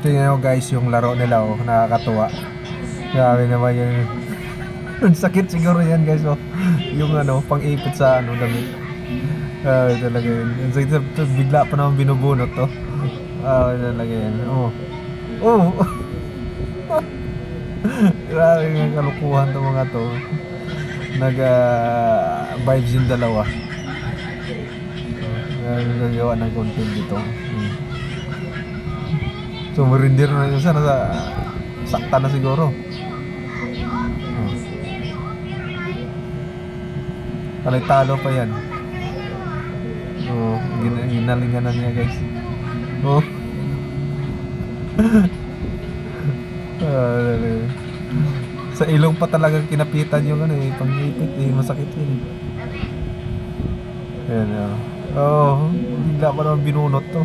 Tingnan nyo guys yung laro nila, oh, nakakatuwa. Grabe naman yung ang sakit siguro yan guys, oh. Yung ano, pang-ipit sa ano, damit. Talaga yun. Ang sakit, bigla pa naman binubunot to. Talaga yan. Oh. Oh. Grabe yung kalukuhan to mga to. Nag vibes yung dalawa. Nagagawa ng content dito. So marindir na yun sana sa sakta na siguro. Talay talo pa yan. Ginalingan na niya guys. Oh. Sa ilong pa talagang kinapitan yung ano eh, pangipit eh, masakit yun eh. Ayan, oh. Oh, bigla pa naman binunot to.